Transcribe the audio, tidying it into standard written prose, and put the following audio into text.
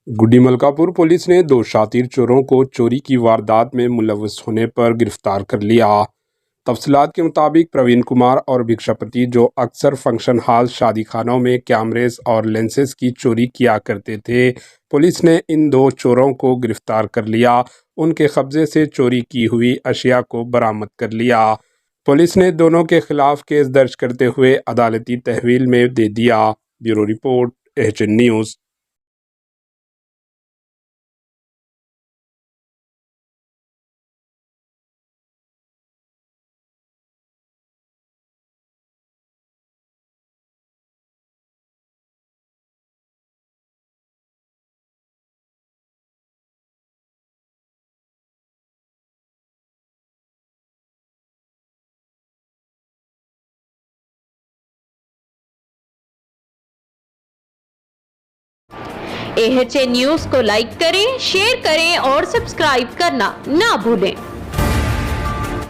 गुड्डी Malkapur police ने दो शातिर चोरों को चोरी की वारदात में मुलव्वस होने पर गिरफ्तार कर लिया। तफसीलात के मुताबिक प्रवीण कुमार और भिक्षापति, जो अक्सर फंक्शन हॉल, शादी खानों में कैमरेस और लेंसेज की चोरी किया करते थे, पुलिस ने इन दो चोरों को गिरफ्तार कर लिया। उनके कब्जे से चोरी की हुई अशिया को बरामद कर लिया। पुलिस ने दोनों के खिलाफ केस दर्ज करते हुए अदालती तहवील में दे दिया। Bureau report, HN news. AHA news को लाइक करें, शेयर करें और सब्सक्राइब करना ना भूलें।